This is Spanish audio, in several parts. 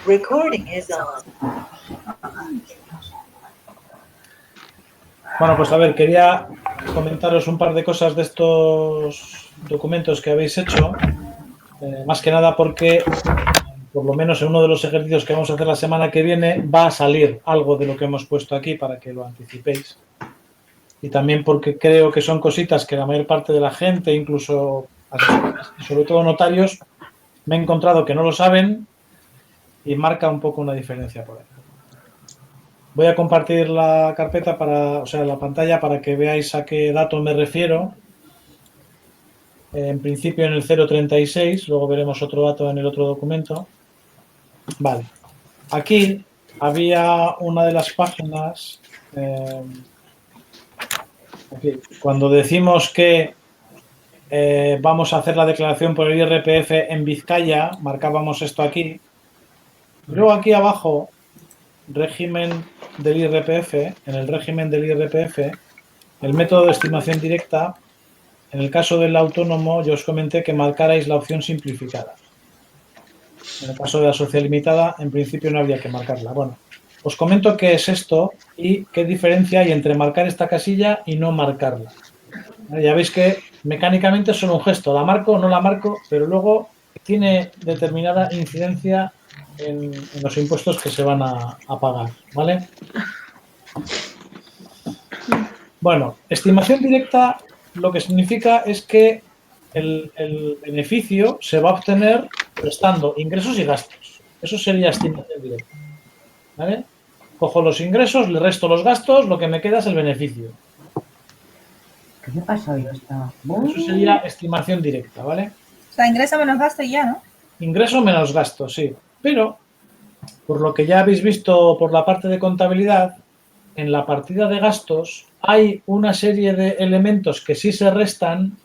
Recording is on. Bueno, pues a ver, quería comentaros un par de cosas de estos documentos que habéis hecho, más que nada porque, por lo menos en uno de los ejercicios que vamos a hacer la semana que viene, va a salir algo de lo que hemos puesto aquí para que lo anticipéis. Y también porque creo que son cositas que la mayor parte de la gente, incluso asesores y sobre todo notarios, me he encontrado que no lo saben y marca un poco una diferencia por ahí. Voy a compartir la carpeta la pantalla para que veáis a qué dato me refiero. En principio en el 036, luego veremos otro dato en el otro documento. Vale. Aquí había una de las páginas. Aquí, cuando decimos que vamos a hacer la declaración por el IRPF en Vizcaya, marcábamos esto aquí. Y luego aquí abajo, régimen del IRPF, en el régimen del IRPF, el método de estimación directa, en el caso del autónomo, yo os comenté que marcarais la opción simplificada. En el caso de la sociedad limitada, en principio no habría que marcarla. Bueno, os comento qué es esto y qué diferencia hay entre marcar esta casilla y no marcarla. Ya veis que mecánicamente es solo un gesto, la marco o no la marco, pero luego tiene determinada incidencia en los impuestos que se van a pagar, ¿vale? Bueno, estimación directa lo que significa es que el beneficio se va a obtener restando ingresos y gastos. Eso sería estimación directa, ¿vale? Cojo los ingresos, le resto los gastos, lo que me queda es el beneficio. ¿Qué me pasó yo? Eso sería estimación directa, ¿vale? O sea, ingresa menos gasto y ya, ¿no? Ingreso menos gasto, sí. Pero, por lo que ya habéis visto por la parte de contabilidad, en la partida de gastos hay una serie de elementos que sí se restan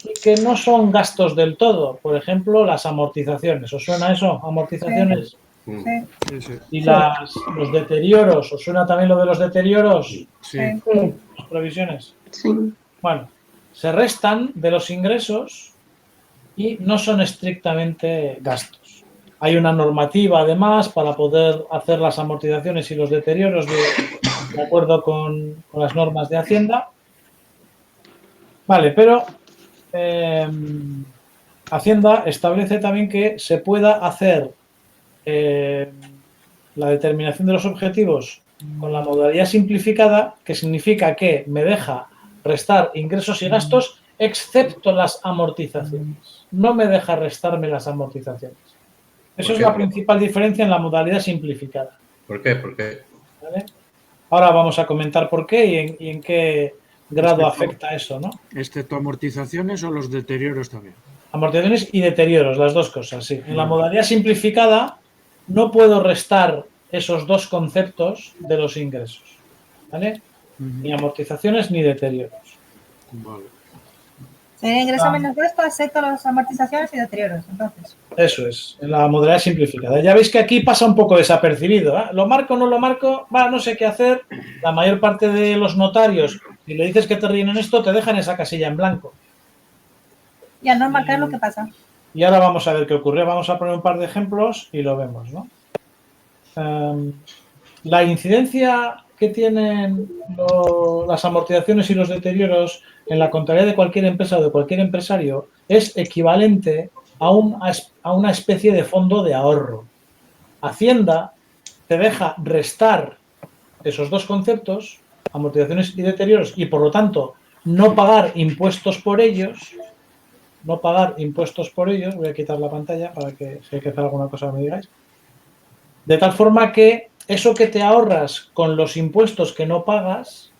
y que no son gastos del todo. Por ejemplo, las amortizaciones. ¿Os suena eso? ¿Amortizaciones? Sí. Y los deterioros. ¿Os suena también lo de los deterioros? Sí. Las provisiones. Sí. Bueno, se restan de los ingresos y no son estrictamente gastos. Hay una normativa, además, para poder hacer las amortizaciones y los deterioros de acuerdo con las normas de Hacienda. Vale, pero Hacienda establece también que se pueda hacer la determinación de los objetivos con la modalidad simplificada, que significa que me deja restar ingresos y gastos excepto las amortizaciones. No me deja restarme las amortizaciones. Eso es la principal diferencia en la modalidad simplificada. ¿Por qué? ¿Por qué? ¿Vale? Ahora vamos a comentar por qué y en qué grado afecta eso, ¿no? ¿Excepto amortizaciones o los deterioros también? Amortizaciones y deterioros, las dos cosas, sí. En la modalidad simplificada no puedo restar esos dos conceptos de los ingresos, ¿vale? Ni amortizaciones ni deterioros. Vale. Sería ingreso menos gasto, excepto las amortizaciones y deterioros, entonces. Eso es, en la modalidad simplificada. Ya veis que aquí pasa un poco desapercibido, ¿eh? ¿Lo marco o no lo marco? Va, no sé qué hacer. La mayor parte de los notarios, si le dices que te rellenen esto, te dejan esa casilla en blanco. Y al no marcar, ¿lo que pasa? Y ahora vamos a ver qué ocurre. Vamos a poner un par de ejemplos y lo vemos, ¿no? La incidencia que tienen las amortizaciones y los deterioros en la contabilidad de cualquier empresa o de cualquier empresario es equivalente a una especie de fondo de ahorro. Hacienda te deja restar esos dos conceptos, amortizaciones y deterioros, y por lo tanto no pagar impuestos por ellos. No pagar impuestos por ellos. Voy a quitar la pantalla para que si hay que hacer alguna cosa me digáis. De tal forma que eso que te ahorras con los impuestos que no pagas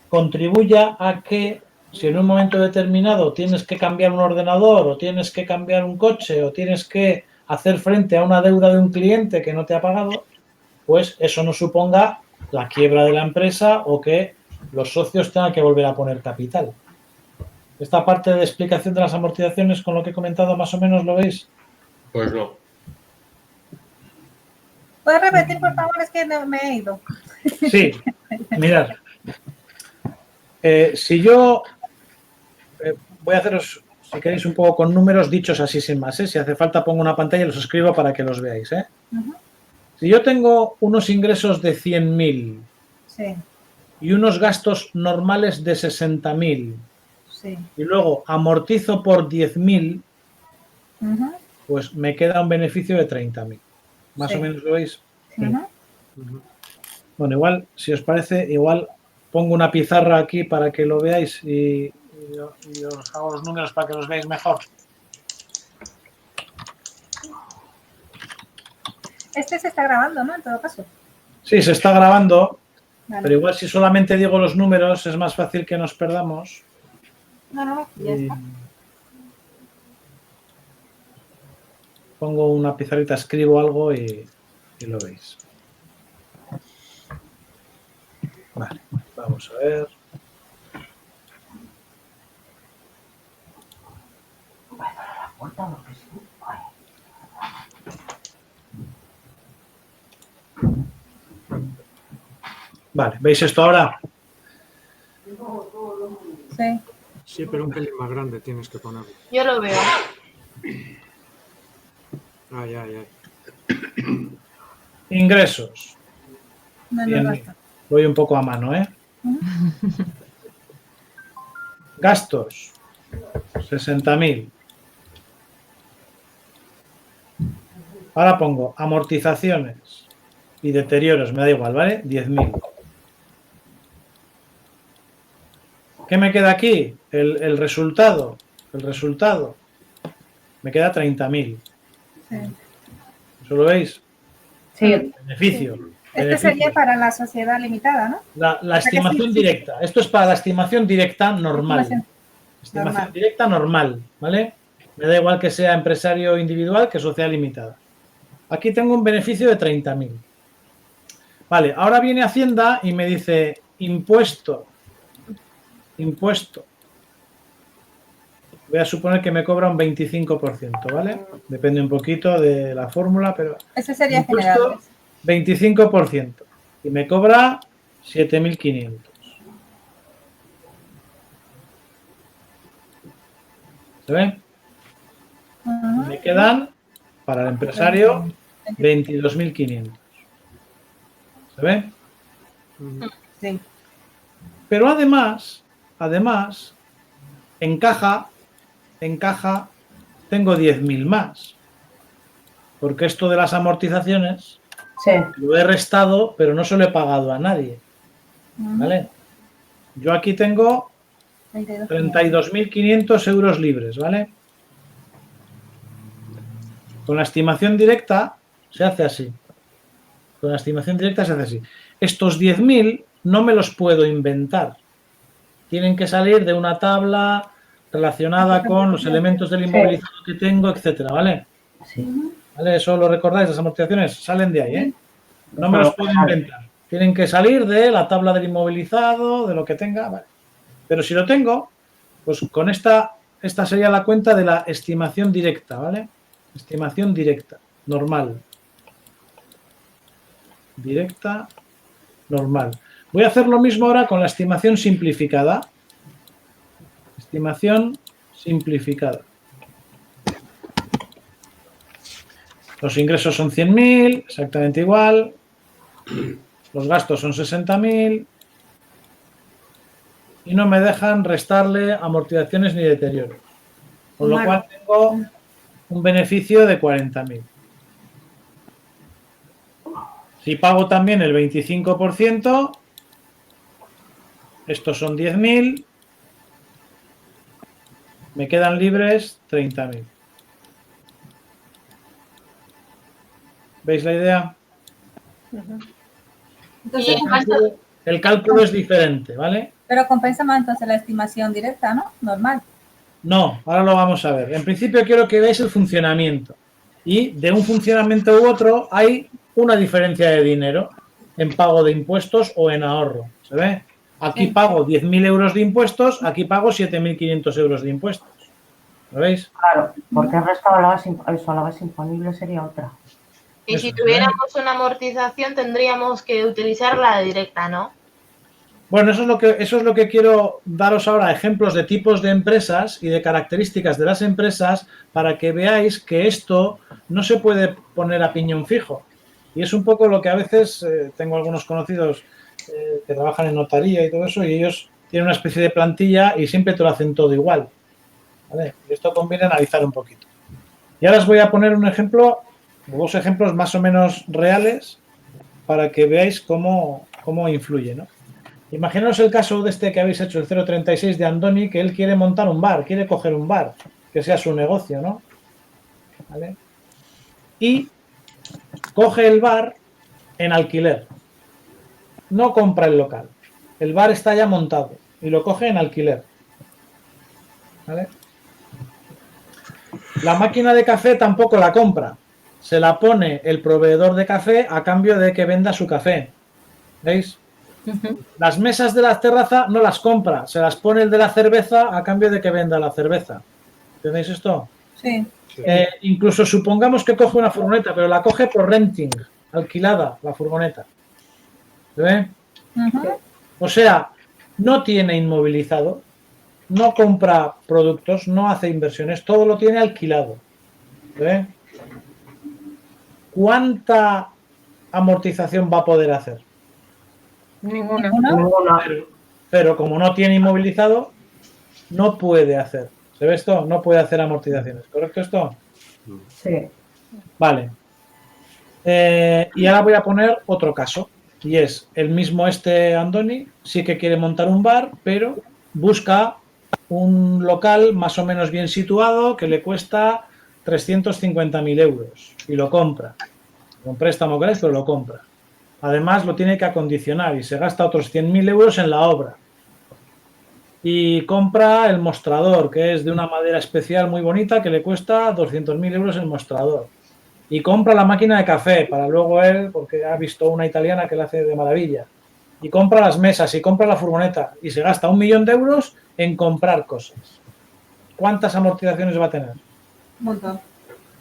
contribuya a que si en un momento determinado tienes que cambiar un ordenador o tienes que cambiar un coche o tienes que hacer frente a una deuda de un cliente que no te ha pagado, pues eso no suponga la quiebra de la empresa o que los socios tengan que volver a poner capital. Esta parte de explicación de las amortizaciones con lo que he comentado más o menos, ¿lo veis? Pues no. ¿Puedes repetir, por favor? Es que no me he ido. Sí, mirad. Si yo voy a haceros, si queréis un poco con números dichos así sin más, ¿eh? Si hace falta pongo una pantalla y los escribo para que los veáis, ¿eh? Si yo tengo unos ingresos de 100.000 Sí, y unos gastos normales de 60.000 sí. y luego amortizo por 10.000, Ujú, pues me queda un beneficio de 30.000. Más Sí. o menos lo veis. ujú. Bueno, igual, si os parece, igual pongo una pizarra aquí para que lo veáis y os hago los números para que los veáis mejor. Este se está grabando, ¿no? En todo caso. Sí, se está grabando, Vale. pero igual si solamente digo los números es más fácil que nos perdamos. No, ya Y está. pongo una pizarrita, escribo algo y lo veis. Vale, vamos a ver. La puerta, lo que sí. Ay. Vale, ¿veis esto ahora? Sí. Sí, pero un pelín más grande tienes que ponerlo. Yo lo veo. Ay, ay, ay. Ingresos. No, Bien, no basta. voy un poco a mano, ¿eh? Gastos. 60.000. Ahora pongo amortizaciones y deterioros, me da igual, ¿vale? 10.000. ¿Qué me queda aquí? El resultado. El resultado. Me queda 30.000. Sí. ¿Eso lo veis? Sí, Beneficio. Este Beneficio. sería para la sociedad limitada, ¿no? La O sea que estimación sí. directa. Esto es para la estimación directa normal. Estimación normal. directa normal, ¿vale? Me da igual que sea empresario individual que sociedad limitada. Aquí tengo un beneficio de 30.000. Vale, ahora viene Hacienda y me dice impuesto. Impuesto. Voy a suponer que me cobra un 25%, ¿vale? Depende un poquito de la fórmula, pero Ese sería impuesto general. 25%. Y me cobra 7.500. ¿Se ve? Ujú. Me quedan, para el empresario, 22.500. ¿Se ve? Sí. Pero además, en caja, tengo 10.000 más. Porque esto de las amortizaciones sí. lo he restado, pero no se lo he pagado a nadie. Ujú. ¿Vale? Yo aquí tengo 32.500 euros libres, ¿vale? Con la estimación directa se hace así. Con la estimación directa se hace así. Estos 10.000 no me los puedo inventar. Tienen que salir de una tabla relacionada con los elementos del inmovilizado que tengo, etcétera, ¿vale? Sí. ¿Vale? Eso lo recordáis, las amortizaciones salen de ahí, ¿eh? No me Eso los lo puedo sabe. inventar. Tienen que salir de la tabla del inmovilizado, de lo que tenga, ¿vale? Pero si lo tengo, pues con esta sería la cuenta de la estimación directa, ¿vale? Estimación directa, normal. Directa, normal. Voy a hacer lo mismo ahora con la estimación simplificada. Estimación simplificada. Los ingresos son 100.000, exactamente igual. Los gastos son 60.000. Y no me dejan restarle amortizaciones ni deterioros. Con lo cual tengo un beneficio de 40.000. Si pago también el 25%, estos son 10.000, me quedan libres 30.000. ¿Veis la idea? Entonces, El cálculo es diferente, ¿vale? pero compensa más entonces la estimación directa, ¿no? Normal. No, ahora lo vamos a ver. En principio quiero que veáis el funcionamiento. Y de un funcionamiento u otro hay una diferencia de dinero en pago de impuestos o en ahorro. ¿Se ve? Aquí pago 10.000 euros de impuestos, aquí pago 7.500 euros de impuestos. ¿Lo veis? Claro, porque el resto a la base imponible sería otra. Y Eso, si tuviéramos una amortización tendríamos que utilizar la directa, ¿no? Bueno, eso es lo que quiero daros ahora, ejemplos de tipos de empresas y de características de las empresas para que veáis que esto no se puede poner a piñón fijo. Y es un poco lo que a veces tengo algunos conocidos que trabajan en notaría y todo eso, y ellos tienen una especie de plantilla y siempre te lo hacen todo igual. ¿Vale? Y esto conviene analizar un poquito. Y ahora os voy a poner un ejemplo, dos ejemplos más o menos reales para que veáis cómo influye, ¿no? Imaginaos el caso de este que habéis hecho, el 036 de Andoni, que él quiere montar un bar, quiere coger un bar, que sea su negocio, ¿no? ¿Vale? Y coge el bar en alquiler. No compra el local. El bar está ya montado y lo coge en alquiler. ¿Vale? La máquina de café tampoco la compra. Se la pone el proveedor de café a cambio de que venda su café. ¿Veis? Las mesas de la terraza no las compra, se las pone el de la cerveza a cambio de que venda la cerveza. ¿Entendéis esto? Sí. Incluso supongamos que coge una furgoneta, pero la coge por renting, alquilada la furgoneta. ¿Se ve? O sea, no tiene inmovilizado, no compra productos, no hace inversiones, todo lo tiene alquilado. ¿Se ve? ¿Cuánta amortización va a poder hacer? Ninguna. Pero como no tiene inmovilizado, no puede hacer. ¿Se ve esto? No puede hacer amortizaciones. ¿Correcto esto? Sí. Vale. Y ahora voy a poner otro caso. Y es el mismo Andoni, sí que quiere montar un bar, pero busca un local más o menos bien situado que le cuesta 350.000 euros. Y lo compra. Con préstamo, pero lo compra. Además, lo tiene que acondicionar y se gasta otros 100.000 euros en la obra. Y compra el mostrador, que es de una madera especial muy bonita que le cuesta 200.000 euros el mostrador. Y compra la máquina de café para luego él, porque ha visto una italiana que la hace de maravilla. Y compra las mesas y compra la furgoneta y se gasta 1.000.000 de euros en comprar cosas. ¿Cuántas amortizaciones va a tener? Un montón.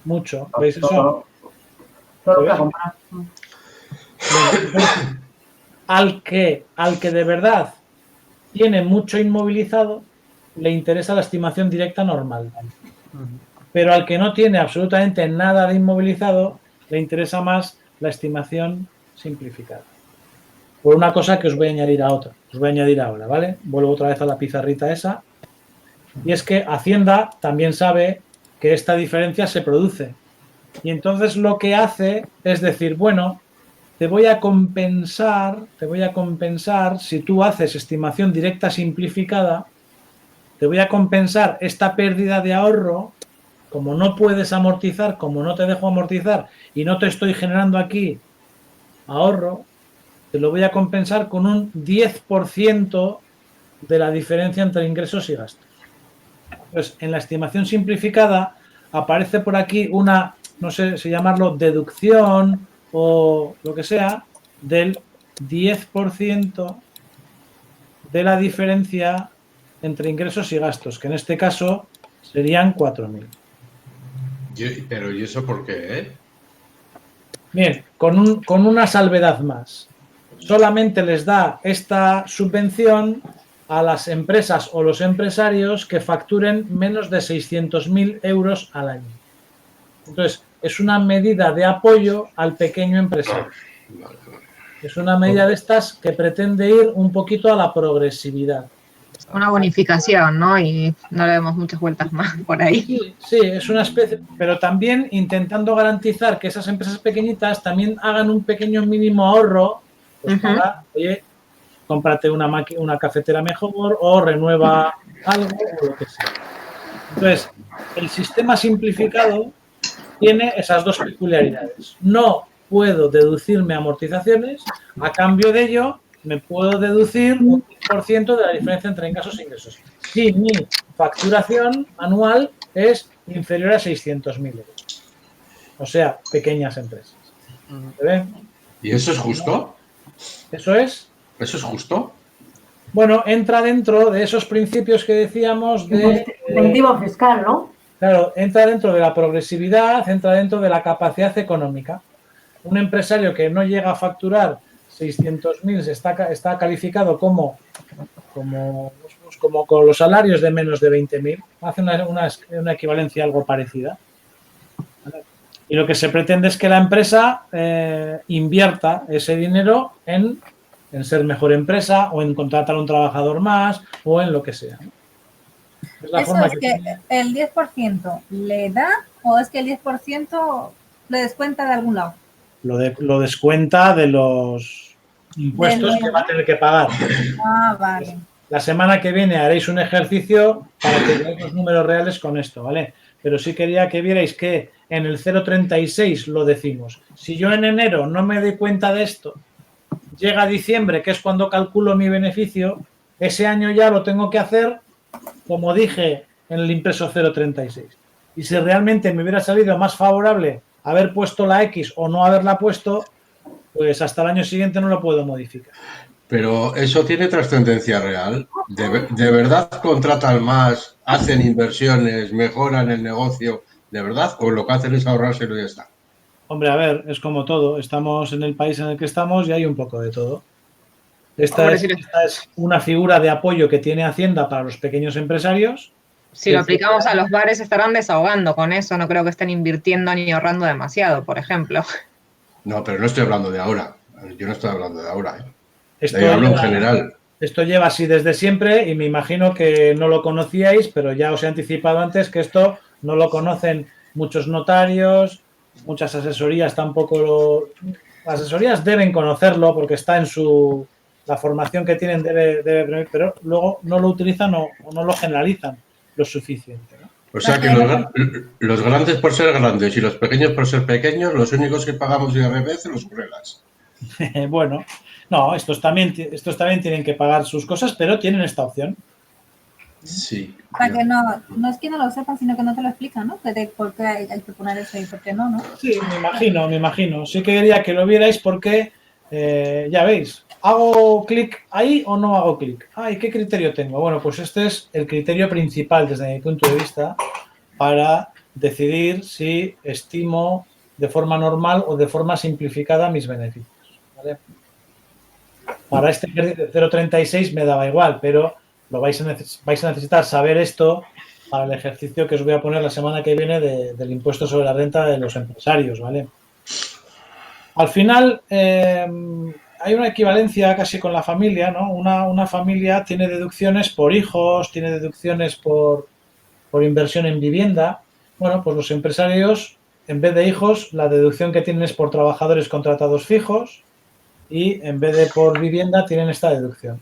Mucho. ¿Veis eso? Todo lo que comprar. Al que de verdad tiene mucho inmovilizado, le interesa la estimación directa normal. Pero al que no tiene absolutamente nada de inmovilizado, le interesa más la estimación simplificada. Por una cosa que os voy a añadir a otra. Os voy a añadir ahora, ¿vale? Vuelvo otra vez a la pizarrita esa. Y es que Hacienda también sabe que esta diferencia se produce. Y entonces lo que hace es decir, bueno, te voy a compensar si tú haces estimación directa simplificada, te voy a compensar esta pérdida de ahorro, como no puedes amortizar, como no te dejo amortizar y no te estoy generando aquí ahorro, te lo voy a compensar con un 10% de la diferencia entre ingresos y gastos. Entonces, en la estimación simplificada aparece por aquí una, no sé si llamarlo deducción o lo que sea, del 10% de la diferencia entre ingresos y gastos, que en este caso serían 4.000. Pero ¿y eso por qué, Bien, con una salvedad más. Solamente les da esta subvención a las empresas o los empresarios que facturen menos de 600.000 euros al año. Entonces, es una medida de apoyo al pequeño empresario. Es una medida de estas que pretende ir un poquito a la progresividad. Una bonificación, ¿no? Y no le demos muchas vueltas más por ahí. Sí, es una especie, pero también intentando garantizar que esas empresas pequeñitas también hagan un pequeño mínimo ahorro, pues para, oye, cómprate una cafetera mejor o renueva algo o lo que sea. Entonces, el sistema simplificado tiene esas dos peculiaridades. No puedo deducirme amortizaciones, a cambio de ello me puedo deducir un 10% de la diferencia entre ingresos e ingresos. Si mi facturación anual es inferior a 600.000 euros. O sea, pequeñas empresas. ¿Se ven? ¿Y eso es justo? ¿Eso es? ¿Eso es justo? Bueno, entra dentro de esos principios que decíamos de... Incentivo fiscal, ¿no? Claro, entra dentro de la progresividad, entra dentro de la capacidad económica. Un empresario que no llega a facturar 600.000 está calificado como con los salarios de menos de 20.000. Hace una equivalencia algo parecida. ¿Vale? Y lo que se pretende es que la empresa invierta ese dinero en ser mejor empresa o en contratar a un trabajador más o en lo que sea, ¿no? Es la Eso forma es que el 10% le da o es que el 10% le descuenta de algún lado. lo descuenta de los impuestos que va a tener que pagar. Ah, vale. La semana que viene haréis un ejercicio para que veáis los números reales con esto, ¿vale? Pero sí quería que vierais que en el 0,36 lo decimos. Si yo en enero no me doy cuenta de esto, llega diciembre, que es cuando calculo mi beneficio, ese año ya lo tengo que hacer, como dije, en el impreso 0,36. Y si realmente me hubiera salido más favorable haber puesto la X o no haberla puesto, pues hasta el año siguiente no lo puedo modificar. Pero eso tiene trascendencia real. ¿De verdad contratan más, hacen inversiones, mejoran el negocio? ¿De verdad? ¿O lo que hacen es ahorrárselo y ya está? Hombre, a ver, es como todo. Estamos en el país en el que estamos y hay un poco de todo. Esta es una figura de apoyo que tiene Hacienda para los pequeños empresarios. Si lo aplicamos a los bares, estarán desahogando con eso. No creo que estén invirtiendo ni ahorrando demasiado, por ejemplo. No, pero no estoy hablando de ahora. Yo no estoy hablando de ahora, ¿eh? Esto Yo hablo en lleva- general. Esto lleva así desde siempre y me imagino que no lo conocíais, pero ya os he anticipado antes que esto no lo conocen muchos notarios, muchas asesorías tampoco las asesorías deben conocerlo porque está en la formación que tienen debe, pero luego no lo utilizan o no lo generalizan lo suficiente, ¿no? O sea que los grandes por ser grandes y los pequeños por ser pequeños, los únicos que pagamos IRPF los colegas. Bueno, no, estos también tienen que pagar sus cosas, pero tienen esta opción. Sí. O sea, que no es que no lo sepan, sino que no te lo explican, ¿no? ¿Por qué hay que poner eso y por qué no, no? Sí, me imagino. Sí que quería que lo vierais porque, ya veis, ¿hago clic ahí o no hago clic? ¿Y qué criterio tengo? Bueno, pues este es el criterio principal desde mi punto de vista para decidir si estimo de forma normal o de forma simplificada mis beneficios, ¿vale? Para este ejercicio de 0,36 me daba igual, pero vais a necesitar saber esto para el ejercicio que os voy a poner la semana que viene del impuesto sobre la renta de los empresarios, ¿vale? Al final, hay una equivalencia casi con la familia, ¿no? Una familia tiene deducciones por hijos, tiene deducciones por inversión en vivienda. Bueno, pues los empresarios, en vez de hijos, la deducción que tienen es por trabajadores contratados fijos y en vez de por vivienda tienen esta deducción.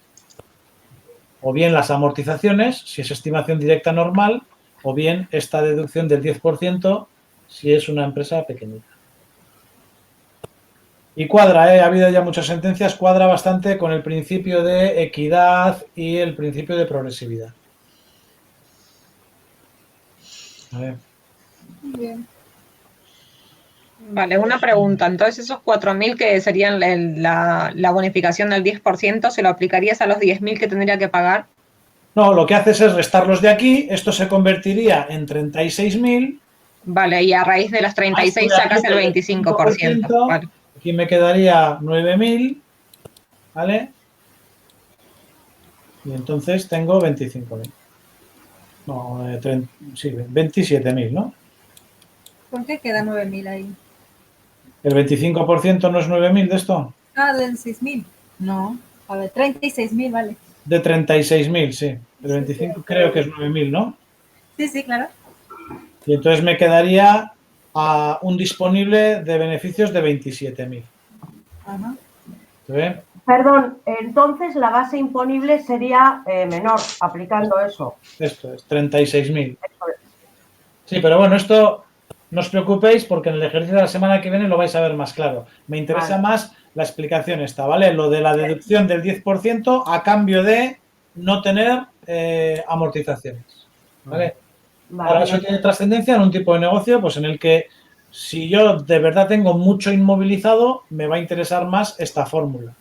O bien las amortizaciones, si es estimación directa normal, o bien esta deducción del 10% si es una empresa pequeñita. Y cuadra, ha habido ya muchas sentencias, cuadra bastante con el principio de equidad y el principio de progresividad. A ver. Bien. Vale, una pregunta. Entonces, esos 4.000 que serían la bonificación del 10%, ¿se lo aplicarías a los 10.000 que tendría que pagar? No, lo que haces es restarlos de aquí, esto se convertiría en 36.000. Vale, y a raíz de las 36 sacas el 25%. Vale. Aquí me quedaría 9.000, ¿vale? Y entonces tengo 25.000. No, sí, 27.000, ¿no? ¿Por qué queda 9.000 ahí? ¿El 25% no es 9.000 de esto? Ah, del 6.000. No, a ver, 36.000, vale. De 36.000, sí. El 25 creo que es 9.000, ¿no? Sí, sí, claro. Y entonces me quedaría a un disponible de beneficios de 27.000. Ajá. ¿Se ve? Perdón, entonces la base imponible sería menor, aplicando eso. Esto es 36.000. Sí, pero bueno, esto no os preocupéis porque en el ejercicio de la semana que viene lo vais a ver más claro. Me interesa más la explicación esta, ¿vale? Lo de la deducción del 10% a cambio de no tener amortizaciones, ¿vale? Ahora, eso tiene trascendencia en un tipo de negocio pues en el que si yo de verdad tengo mucho inmovilizado, me va a interesar más esta fórmula,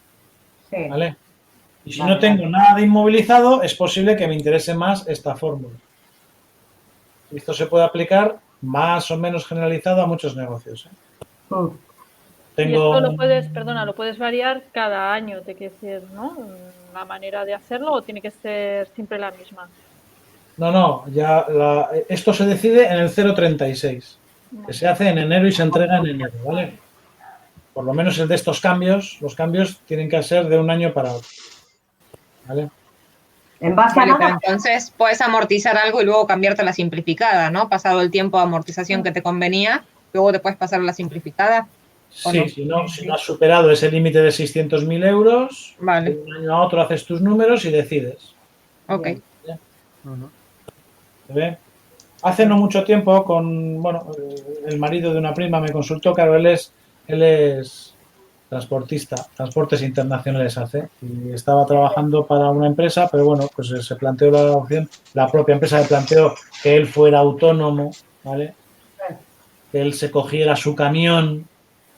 ¿vale? Y si no tengo nada de inmovilizado, es posible que me interese más esta fórmula. Esto se puede aplicar más o menos generalizado a muchos negocios, ¿eh? tengo... esto lo puedes, perdona, lo puedes variar cada año, te quiero decir, ¿no? La manera de hacerlo o tiene que ser siempre la misma. No, esto se decide en el 036, que se hace en enero y se entrega en enero, ¿vale? Por lo menos el de estos cambios, los cambios tienen que ser de un año para otro, ¿vale? En base a Vale, pero nada, entonces puedes amortizar algo y luego cambiarte a la simplificada, ¿no? Pasado el tiempo de amortización que te convenía, luego te puedes pasar a la simplificada. ¿O Sí, no? si no has superado ese límite de 600.000 euros, Vale, de un año a otro haces tus números y decides. ok. Bien. ¿Se ve? Hace no mucho tiempo, el marido de una prima me consultó, claro, él es transportista, transportes internacionales hace, y estaba trabajando para una empresa, pero bueno, pues se planteó la opción, la propia empresa le planteó que él fuera autónomo, ¿vale? Que él se cogiera su camión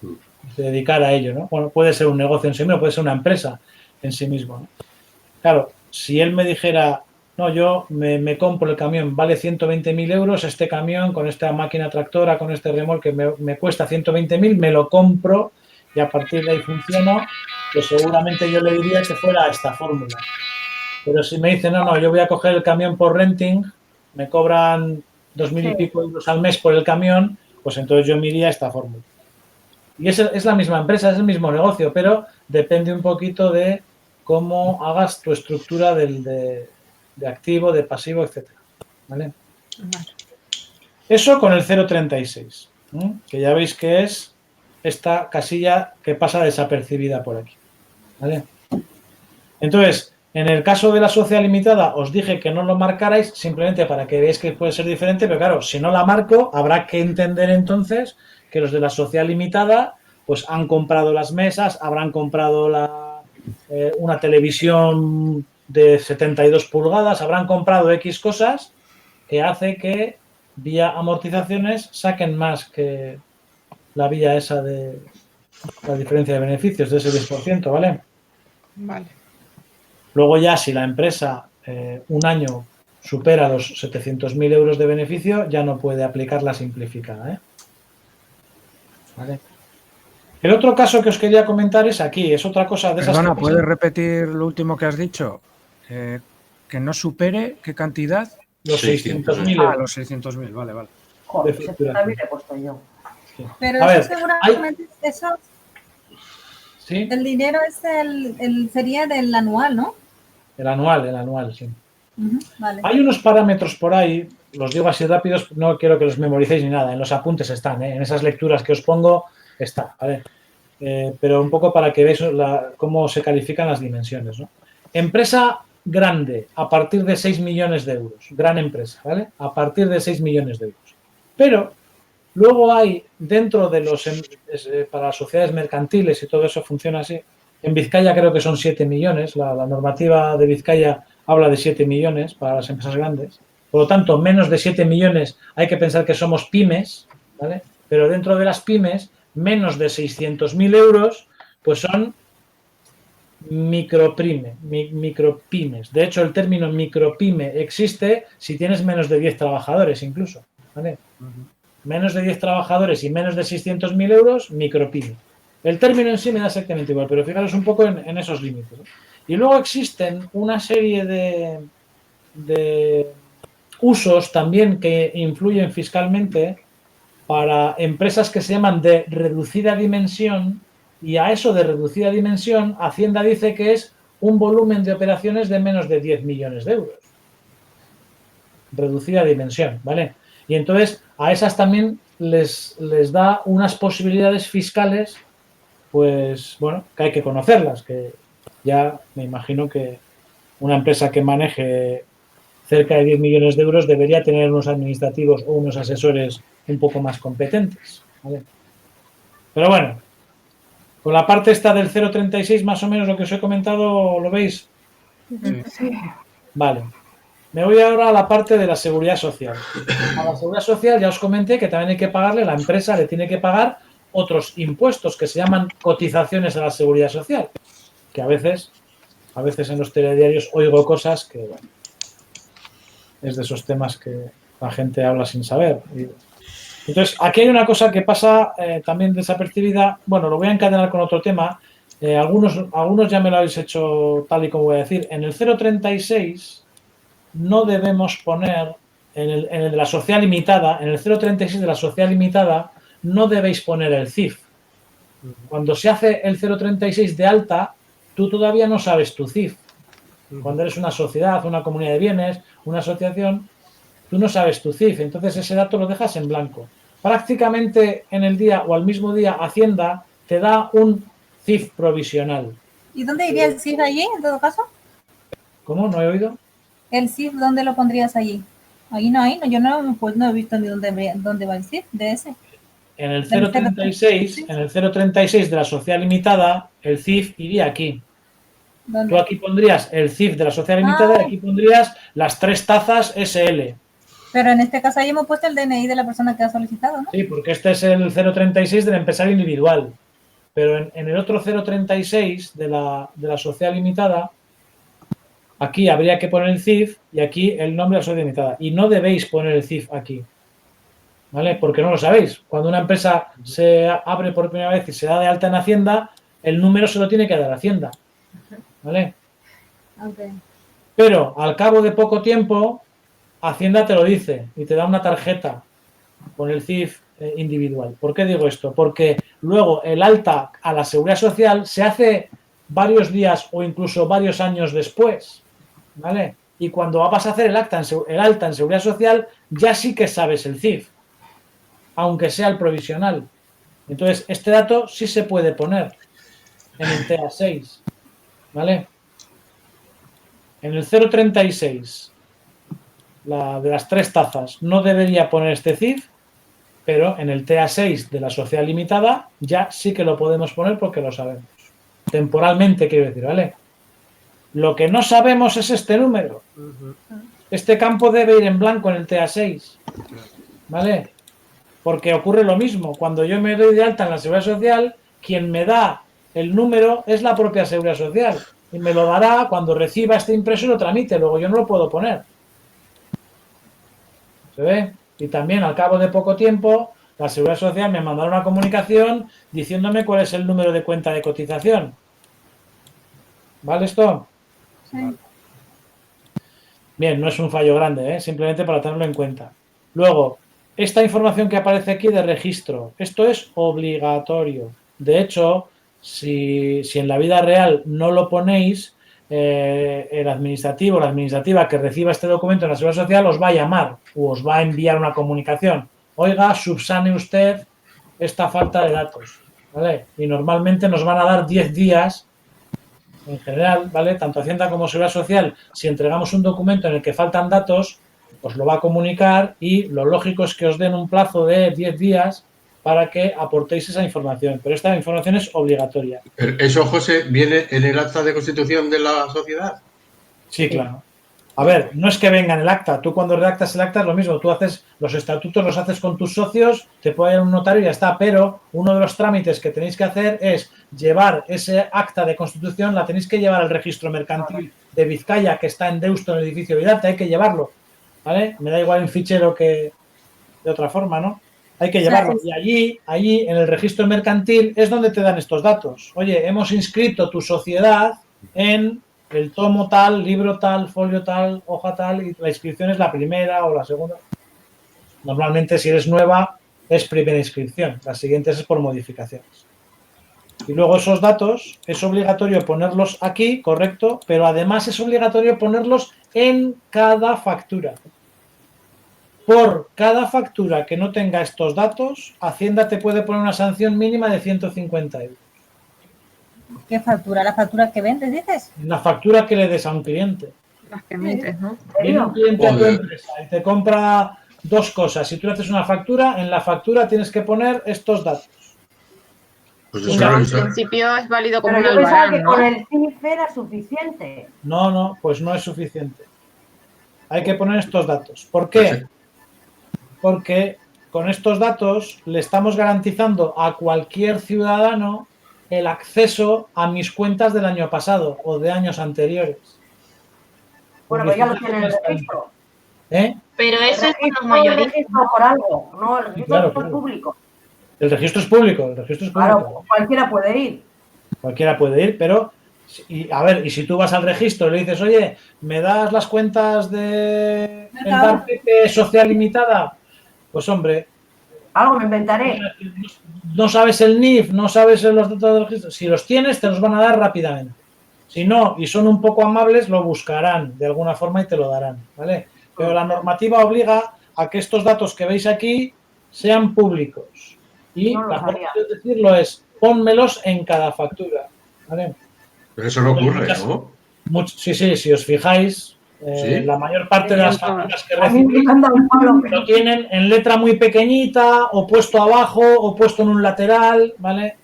y se dedicara a ello, ¿no? Bueno, puede ser un negocio en sí mismo, puede ser una empresa en sí mismo, ¿no? Claro, si él me dijera, no, yo me compro el camión, vale 120.000 euros, este camión con esta máquina tractora, con este remolque me cuesta 120.000, me lo compro y a partir de ahí funciona, pues seguramente yo le diría que fuera esta fórmula. Pero si me dice, no, yo voy a coger el camión por renting, me cobran 2.000 y pico euros al mes por el camión, pues entonces yo me iría a esta fórmula. Y es la misma empresa, es el mismo negocio, pero depende un poquito de cómo hagas tu estructura de activo, de pasivo, etcétera. ¿Vale? Eso con el 036, que ya veis que es esta casilla que pasa desapercibida por aquí. ¿Vale? Entonces, en el caso de la sociedad limitada, os dije que no lo marcarais simplemente para que veáis que puede ser diferente, pero claro, si no la marco, habrá que entender entonces que los de la sociedad limitada pues han comprado las mesas, habrán comprado una televisión de 72 pulgadas, habrán comprado X cosas que hace que vía amortizaciones saquen más que la vía esa de la diferencia de beneficios de ese 10%, ¿vale? Vale. Luego ya si la empresa un año supera los 700.000 euros de beneficio, ya no puede aplicar la simplificada, ¿eh? ¿Vale? El otro caso que os quería comentar es aquí, es otra cosa de esas... Perdona, ¿puedes repetir lo último que has dicho? Que no supere, ¿qué cantidad? Los 600.000 Ah, euros. los 600.000, vale. joder, de 70.000 he puesto yo. Pero A eso ver, seguramente, eso, ¿Sí? el dinero es sería del anual, ¿no? El anual, sí. Vale. Hay unos parámetros por ahí, los digo así rápidos, no quiero que los memoricéis ni nada, en los apuntes están, en esas lecturas que os pongo está, ¿vale? Pero un poco para que veáis cómo se califican las dimensiones, ¿no? Empresa grande, a partir de 6 millones de euros, gran empresa, ¿vale? A partir de 6 millones de euros. Pero luego hay dentro de para las sociedades mercantiles y todo eso funciona así. En Vizcaya creo que son 7 millones, la normativa de Vizcaya habla de 7 millones para las empresas grandes. Por lo tanto, menos de 7 millones hay que pensar que somos pymes, ¿vale? Pero dentro de las pymes, menos de 600.000 euros, pues son micropymes. De hecho, el término micropyme existe si tienes menos de 10 trabajadores incluso, ¿vale? Menos de 10 trabajadores y menos de 600.000 euros, micropyme. El término en sí me da exactamente igual, pero fijaros un poco en esos límites, ¿no? Y luego existen una serie de usos también que influyen fiscalmente para empresas que se llaman de reducida dimensión, y a eso de reducida dimensión, Hacienda dice que es un volumen de operaciones de menos de 10 millones de euros. Reducida dimensión, ¿vale? Y entonces a esas también les da unas posibilidades fiscales, pues bueno, que hay que conocerlas, que ya me imagino que una empresa que maneje cerca de 10 millones de euros debería tener unos administrativos o unos asesores un poco más competentes, ¿vale? Pero bueno, con la parte esta del 0,36 más o menos lo que os he comentado, ¿lo veis? Sí. Vale. Me voy ahora a la parte de la seguridad social. A la seguridad social ya os comenté que también hay que pagarle, la empresa le tiene que pagar otros impuestos que se llaman cotizaciones a la seguridad social, que a veces en los telediarios oigo cosas que, bueno, es de esos temas que la gente habla sin saber. Entonces, aquí hay una cosa que pasa también desapercibida. Bueno, lo voy a encadenar con otro tema. Algunos ya me lo habéis hecho tal y como voy a decir. En el 036 no debemos poner, en el de la sociedad limitada, en el 036 de la sociedad limitada, no debéis poner el CIF. Cuando se hace el 036 de alta, tú todavía no sabes tu CIF. Cuando eres una sociedad, una comunidad de bienes, una asociación, tú no sabes tu CIF, entonces ese dato lo dejas en blanco. Prácticamente en el día o al mismo día Hacienda te da un CIF provisional. ¿Y dónde iría el CIF allí, en todo caso? ¿Cómo? ¿No he oído? ¿El CIF dónde lo pondrías allí? Ahí no hay, no, yo no, pues no he visto ni dónde va el CIF de ese. En el 036, en el 036 de la sociedad limitada, el CIF iría aquí. ¿Dónde? Tú aquí pondrías el CIF de la sociedad limitada y aquí pondrías las 3 tazas SL. Pero en este caso ahí hemos puesto el DNI de la persona que ha solicitado, ¿no? Sí, porque este es el 036 del empresario individual. Pero en el otro 036 de la sociedad limitada, aquí habría que poner el CIF y aquí el nombre de la sociedad limitada. Y no debéis poner el CIF aquí. ¿Vale? Porque no lo sabéis. Cuando una empresa se abre por primera vez y se da de alta en Hacienda, el número se lo tiene que dar Hacienda. ¿Vale? Okay. Pero al cabo de poco tiempo, Hacienda te lo dice y te da una tarjeta con el CIF individual. ¿Por qué digo esto? Porque luego el alta a la Seguridad Social se hace varios días o incluso varios años después. ¿Vale? Y cuando vas a hacer el alta en Seguridad Social, ya sí que sabes el CIF, aunque sea el provisional. Entonces, este dato sí se puede poner en el TA6. ¿Vale? En el 036, de las 3 tazas, no debería poner este CIF, pero en el TA6 de la sociedad limitada ya sí que lo podemos poner porque lo sabemos. Temporalmente, quiero decir, ¿vale? Lo que no sabemos es este número. Este campo debe ir en blanco en el TA6. ¿Vale? Porque ocurre lo mismo. Cuando yo me doy de alta en la Seguridad Social, quien me da el número es la propia Seguridad Social. Y me lo dará cuando reciba este impreso y lo tramite. Luego yo no lo puedo poner. ¿Se ve? Y también al cabo de poco tiempo, la Seguridad Social me mandará una comunicación diciéndome cuál es el número de cuenta de cotización. ¿Vale esto? Sí. Bien, no es un fallo grande, simplemente para tenerlo en cuenta. Luego, esta información que aparece aquí de registro, esto es obligatorio. De hecho, si en la vida real no lo ponéis, el administrativo o la administrativa que reciba este documento en la Seguridad Social os va a llamar o os va a enviar una comunicación. Oiga, subsane usted esta falta de datos, ¿vale? Y normalmente nos van a dar 10 días en general, ¿vale? Tanto Hacienda como Seguridad Social, si entregamos un documento en el que faltan datos, os lo va a comunicar y lo lógico es que os den un plazo de 10 días para que aportéis esa información. Pero esta información es obligatoria. ¿Eso, José, viene en el acta de constitución de la sociedad? Sí, claro. A ver, no es que venga en el acta. Tú cuando redactas el acta es lo mismo. Tú haces los estatutos, los haces con tus socios, te puede ir a un notario y ya está. Pero uno de los trámites que tenéis que hacer es llevar ese acta de constitución, la tenéis que llevar al registro mercantil de Vizcaya, que está en Deusto, en el edificio Vidarte. Hay que llevarlo, ¿vale? Me da igual en fichero que de otra forma, ¿no? Hay que llevarlo. Y allí, en el registro mercantil, es donde te dan estos datos. Oye, hemos inscrito tu sociedad en el tomo tal, libro tal, folio tal, hoja tal, y la inscripción es la primera o la segunda. Normalmente, si eres nueva, es primera inscripción. Las siguientes es por modificaciones. Y luego esos datos es obligatorio ponerlos aquí, correcto, pero además es obligatorio ponerlos en cada factura. Por cada factura que no tenga estos datos, Hacienda te puede poner una sanción mínima de 150 euros. ¿Qué factura? ¿La factura que vendes, dices? La factura que le des a un cliente. Las que emites, ¿no? Viene un cliente a tu empresa y te compra 2 cosas. Si tú le haces una factura, en la factura tienes que poner estos datos. Pues Pero en principio es válido como Pero un yo pensaba albarán, que ¿no? con el CIF era suficiente. No, pues no es suficiente. Hay que poner estos datos. ¿Por qué? Porque con estos datos le estamos garantizando a cualquier ciudadano el acceso a mis cuentas del año pasado o de años anteriores. Bueno, pues ya lo tiene en el registro. ¿Eh? Pero eso es con los El mayoristas. registro por algo, no, el registro Claro, es claro. público. El registro es público, el registro es público. Claro, cualquiera puede ir. Cualquiera puede ir, pero, a ver, y si tú vas al registro y le dices, oye, ¿me das las cuentas de Mercado. Pepe Social Limitada? Pues hombre, Algo me inventaré. no sabes el NIF, no sabes los datos del registro. Si los tienes, te los van a dar rápidamente. Si no, y son un poco amables, lo buscarán de alguna forma y te lo darán, ¿vale? Pero la normativa obliga a que estos datos que veis aquí sean públicos. Y No lo la forma sabía. de decirlo es, pónmelos en cada factura, ¿vale? Pero eso no ocurre, ¿no? Sí, si os fijáis, ¿Sí? la mayor parte de las facturas que A mí recibís me han dado un palo. lo tienen en letra muy pequeñita, o puesto abajo, o puesto en un lateral, ¿vale?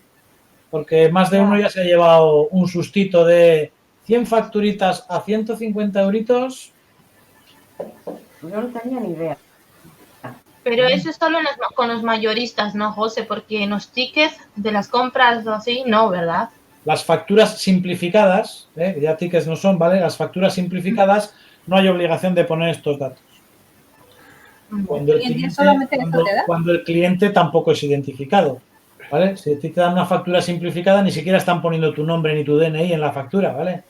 Porque más de uno ya se ha llevado un sustito de 100 facturitas a 150 euritos. Yo no tenía ni idea. Pero eso es solo con los mayoristas, ¿no, José? Porque en los tickets de las compras o así, no, ¿verdad? Las facturas simplificadas, ya tickets no son, ¿vale? Las facturas simplificadas no hay obligación de poner estos datos. Cuando el ¿Y el cliente, solamente esto te da? cuando el cliente tampoco es identificado, ¿vale? Si a ti te dan una factura simplificada, ni siquiera están poniendo tu nombre ni tu DNI en la factura, ¿vale?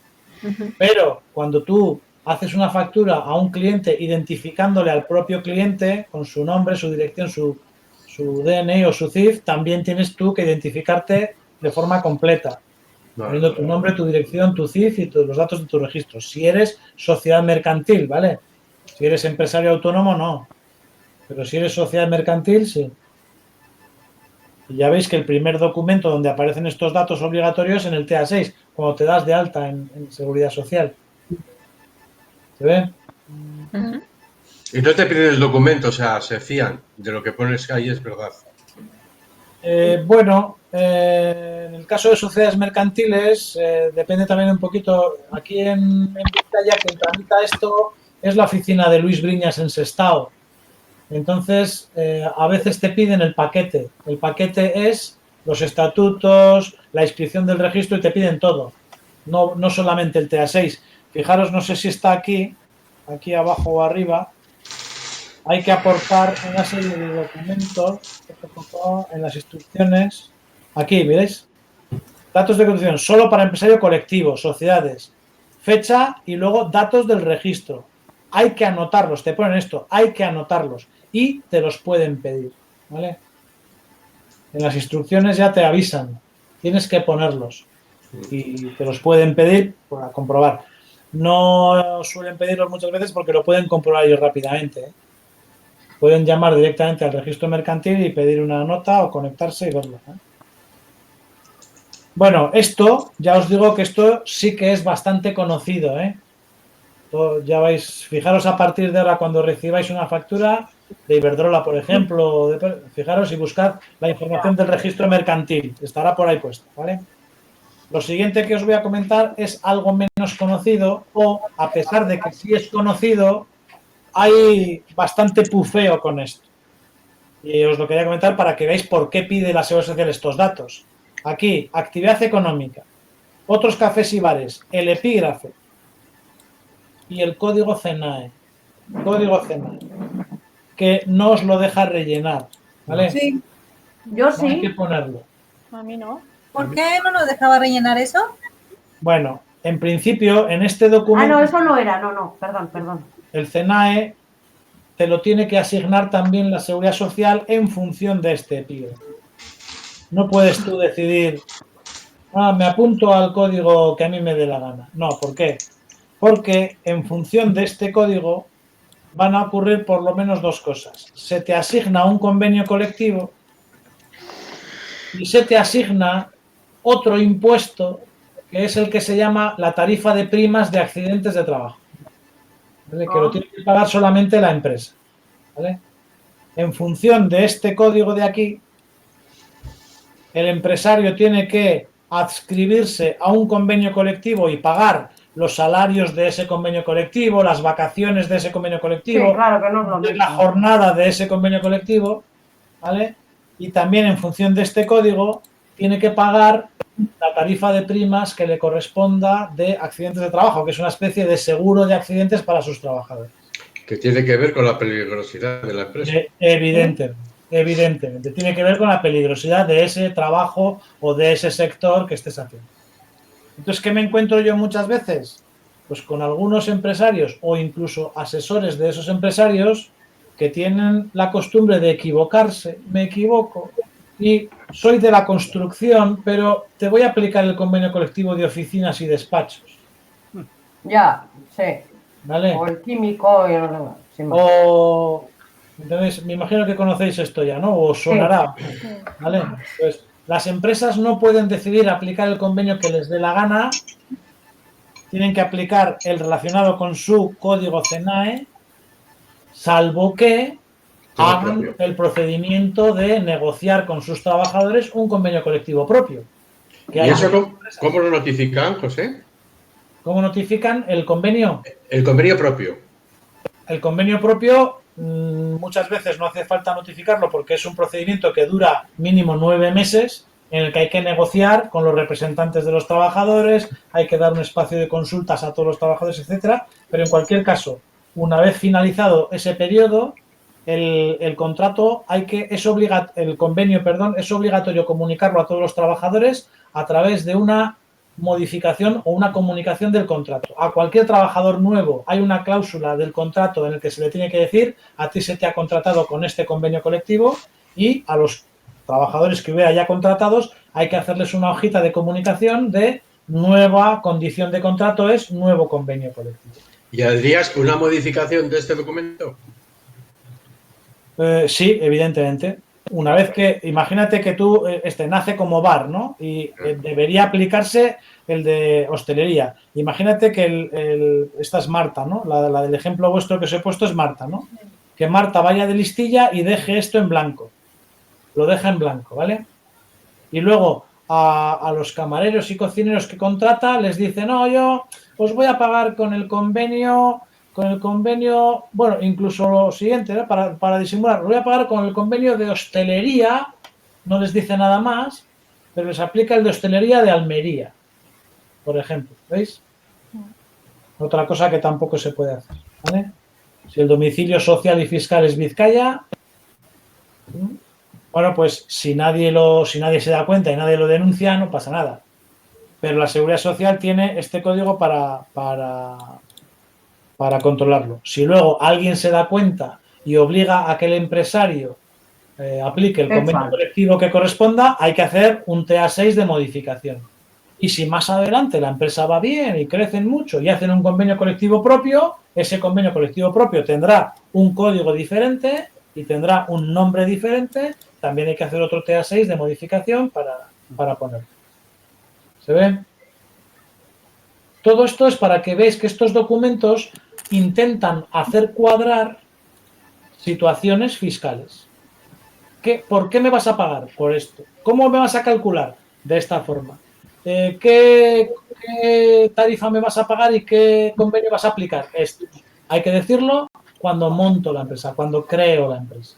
Pero cuando tú haces una factura a un cliente identificándole al propio cliente con su nombre, su dirección, su DNI o su CIF, también tienes tú que identificarte de forma completa, poniendo tu nombre, tu dirección, tu CIF y todos los datos de tu registro. Si eres sociedad mercantil, ¿vale? Si eres empresario autónomo, no. Pero si eres sociedad mercantil, sí. Y ya veis que el primer documento donde aparecen estos datos obligatorios es en el TA6, cuando te das de alta en Seguridad Social. ¿Se ve? Y no te piden el documento, o sea, se fían de lo que pones ahí, es verdad. Bueno, en el caso de sociedades mercantiles, depende también un poquito. Aquí en Vizcaya, quien tramita esto es la oficina de Luis Briñas en Sestao. Entonces, a veces te piden el paquete. El paquete es los estatutos, la inscripción del registro y te piden todo. No solamente el TA6. Fijaros, no sé si está aquí abajo o arriba. Hay que aportar una serie de documentos en las instrucciones. Aquí, ¿veis? Datos de condición, solo para empresario colectivo, sociedades. Fecha y luego datos del registro. Hay que anotarlos, te ponen esto, hay que anotarlos y te los pueden pedir, ¿vale? En las instrucciones ya te avisan, tienes que ponerlos y te los pueden pedir para comprobar. No suelen pedirlos muchas veces porque lo pueden comprobar ellos rápidamente, ¿eh? Pueden llamar directamente al registro mercantil y pedir una nota o conectarse y verlo, ¿eh? Bueno, esto, ya os digo que esto sí que es bastante conocido, ¿eh? Ya vais, fijaros a partir de ahora cuando recibáis una factura de Iberdrola, por ejemplo, fijaros y buscad la información del registro mercantil, estará por ahí puesta, ¿vale? Lo siguiente que os voy a comentar es algo menos conocido o, a pesar de que sí es conocido, hay bastante pufeo con esto. Y os lo quería comentar para que veáis por qué pide la Seguridad Social estos datos. Aquí, actividad económica, otros cafés y bares, el epígrafe y el código CENAE. Código CENAE. Que no os lo deja rellenar, ¿vale? Sí. Yo No hay que sí. ponerlo. A mí no. ¿Por qué no nos dejaba rellenar eso? Bueno, en principio, en este Ah, documento, no, eso no era. No, perdón. el CENAE te lo tiene que asignar también la Seguridad Social en función de este epígrafe. No puedes tú decidir, me apunto al código que a mí me dé la gana. No, ¿por qué? Porque en función de este código van a ocurrir por lo menos dos cosas. Se te asigna un convenio colectivo y se te asigna otro impuesto que es el que se llama la tarifa de primas de accidentes de trabajo, ¿vale? Que lo tiene que pagar solamente la empresa, ¿vale? En función de este código de aquí, el empresario tiene que adscribirse a un convenio colectivo y pagar los salarios de ese convenio colectivo, las vacaciones de ese convenio colectivo, Sí, claro que no es lo mismo. la jornada de ese convenio colectivo, ¿vale? Y también en función de este código tiene que pagar la tarifa de primas que le corresponda de accidentes de trabajo, que es una especie de seguro de accidentes para sus trabajadores. Que tiene que ver con la peligrosidad de la empresa. Evidentemente. Tiene que ver con la peligrosidad de ese trabajo o de ese sector que estés haciendo. Entonces, ¿qué me encuentro yo muchas veces? Pues con algunos empresarios o incluso asesores de esos empresarios que tienen la costumbre de equivocarse. Me equivoco y soy de la construcción, pero te voy a aplicar el convenio colectivo de oficinas y despachos. Ya, sí. ¿Vale? O el químico y los demás. O, entonces, me imagino que conocéis esto ya, ¿no? O sonará. ¿Vale? Pues las empresas no pueden decidir aplicar el convenio que les dé la gana. Tienen que aplicar el relacionado con su código CENAE, salvo que hagan el procedimiento de negociar con sus trabajadores un convenio colectivo propio. ¿Y eso cómo lo notifican, José? ¿Cómo notifican el convenio? El convenio propio. El convenio propio muchas veces no hace falta notificarlo porque es un procedimiento que dura mínimo 9 meses en el que hay que negociar con los representantes de los trabajadores, hay que dar un espacio de consultas a todos los trabajadores, etcétera. Pero en cualquier caso, una vez finalizado ese periodo, el contrato el convenio, es obligatorio comunicarlo a todos los trabajadores a través de una modificación o una comunicación del contrato. A cualquier trabajador nuevo hay una cláusula del contrato en el que se le tiene que decir: a ti se te ha contratado con este convenio colectivo, y a los trabajadores que hubiera ya contratados hay que hacerles una hojita de comunicación de nueva condición de contrato, es nuevo convenio colectivo. ¿Y harías una modificación de este documento? Sí, evidentemente. Una vez que, imagínate que tú nace como bar, ¿no? Y debería aplicarse el de hostelería. Imagínate que esta es Marta, ¿no? La del ejemplo vuestro que os he puesto es Marta, ¿no? Que Marta vaya de listilla y deje esto en blanco. Lo deja en blanco, ¿vale? Y luego a los camareros y cocineros que contrata les dice: no, yo os voy a pagar con el convenio, bueno, incluso lo siguiente, ¿no? Para disimular, lo voy a pagar con el convenio de hostelería, no les dice nada más, pero les aplica el de hostelería de Almería, por ejemplo, ¿veis? Otra cosa que tampoco se puede hacer, ¿vale? Si el domicilio social y fiscal es Vizcaya, bueno, pues si nadie se da cuenta y nadie lo denuncia, no pasa nada. Pero la Seguridad Social tiene este código para controlarlo. Si luego alguien se da cuenta y obliga a que el empresario aplique el convenio colectivo que corresponda, hay que hacer un TA6 de modificación. Y si más adelante la empresa va bien y crecen mucho y hacen un convenio colectivo propio, ese convenio colectivo propio tendrá un código diferente y tendrá un nombre diferente. También hay que hacer otro TA6 de modificación para ponerlo. ¿Se ve? Todo esto es para que veáis que estos documentos intentan hacer cuadrar situaciones fiscales. ¿Por qué me vas a pagar? Por esto. ¿Cómo me vas a calcular? De esta forma. ¿Qué tarifa me vas a pagar y qué convenio vas a aplicar? Esto. Hay que decirlo cuando monto la empresa, cuando creo la empresa.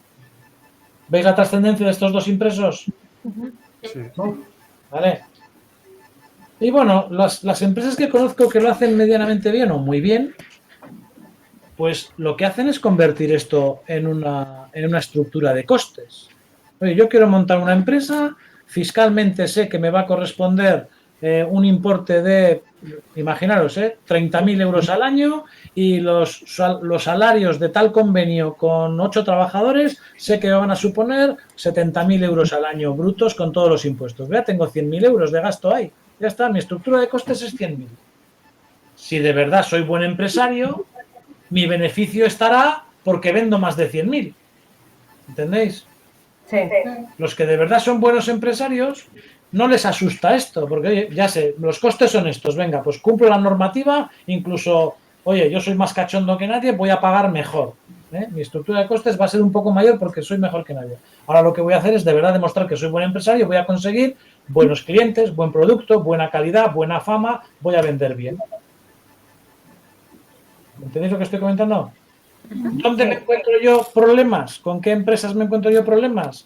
¿Veis la trascendencia de estos dos impresos? Sí. ¿Vale? Y bueno, las empresas que conozco que lo hacen medianamente bien o muy bien, pues lo que hacen es convertir esto en una estructura de costes. Oye, yo quiero montar una empresa, fiscalmente sé que me va a corresponder un importe de, imaginaros, 30.000 euros al año, y los salarios de tal convenio con 8 trabajadores sé que me van a suponer 70.000 euros al año brutos con todos los impuestos. Vea, tengo 100.000 euros de gasto ahí. Ya está, mi estructura de costes es 100.000. Si de verdad soy buen empresario, mi beneficio estará porque vendo más de 100.000. ¿Entendéis? Sí. Los que de verdad son buenos empresarios no les asusta esto, porque oye, ya sé, los costes son estos, venga, pues cumplo la normativa, incluso, oye, yo soy más cachondo que nadie, voy a pagar mejor. Mi estructura de costes va a ser un poco mayor porque soy mejor que nadie. Ahora lo que voy a hacer es de verdad demostrar que soy buen empresario, voy a conseguir buenos clientes, buen producto, buena calidad, buena fama, voy a vender bien. ¿Entendéis lo que estoy comentando? ¿Dónde me encuentro yo problemas? ¿Con qué empresas me encuentro yo problemas?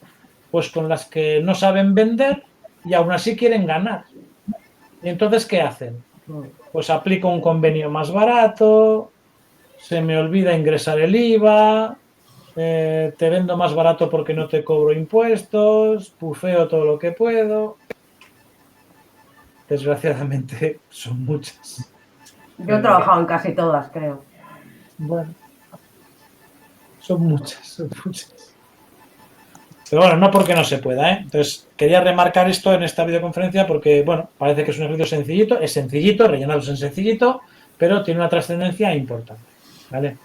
Pues con las que no saben vender y aún así quieren ganar. ¿Y entonces qué hacen? Pues aplico un convenio más barato, se me olvida ingresar el IVA, te vendo más barato porque no te cobro impuestos, pufeo todo lo que puedo. Desgraciadamente son muchas. Yo he trabajado en casi todas, creo. Bueno, son muchas. Pero bueno, no porque no se pueda, ¿eh? Entonces, quería remarcar esto en esta videoconferencia porque, bueno, parece que es un ejercicio sencillito, es sencillito, rellenarlos en sencillito, pero tiene una trascendencia importante, ¿vale?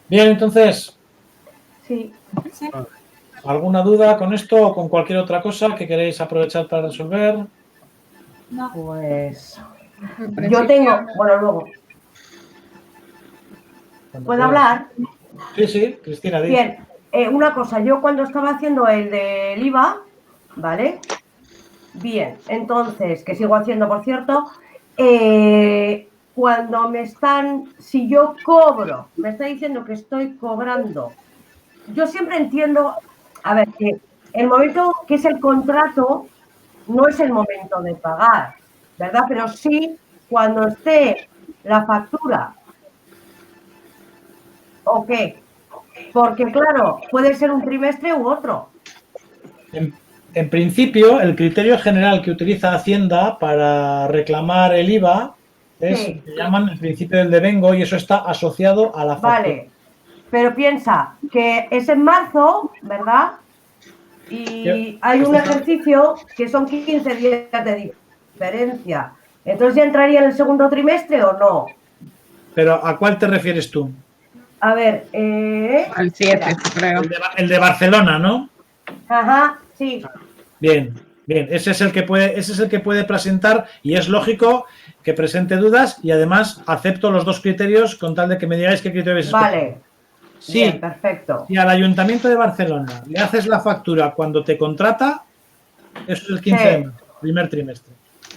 Bien, entonces, Sí. Sí. ¿alguna duda con esto o con cualquier otra cosa que queréis aprovechar para resolver? No. Pues En yo principio, tengo, bueno, luego, Cuando ¿puedo quieras. hablar? Sí, sí, Cristina, di. Bien, una cosa, yo cuando estaba haciendo el del IVA, ¿vale? Bien, entonces, que sigo haciendo, por cierto, cuando me están, si yo cobro, me está diciendo que estoy cobrando, yo siempre entiendo, a ver, que el momento que es el contrato no es el momento de pagar, ¿verdad? Pero sí cuando esté la factura, ¿o qué? Porque claro, puede ser un trimestre u otro. En principio, el criterio general que utiliza Hacienda para reclamar el IVA es, Sí. se llaman el principio del devengo y eso está asociado a la factura. Vale, pero piensa que es en marzo, ¿verdad? Y hay un ejercicio que son 15 días de diferencia. Entonces, ¿ya entraría en el segundo trimestre o no? Pero ¿a cuál te refieres tú? A ver, al 7, espera. creo. El de Barcelona, ¿no? Ajá, sí, Bien, bien. Ese es el que puede presentar y es lógico que presente dudas y además acepto los dos criterios con tal de que me digáis qué criterio habéis escogido. vale. Sí, Bien, perfecto. si al Ayuntamiento de Barcelona le haces la factura cuando te contrata, eso es el 15 de marzo, primer trimestre.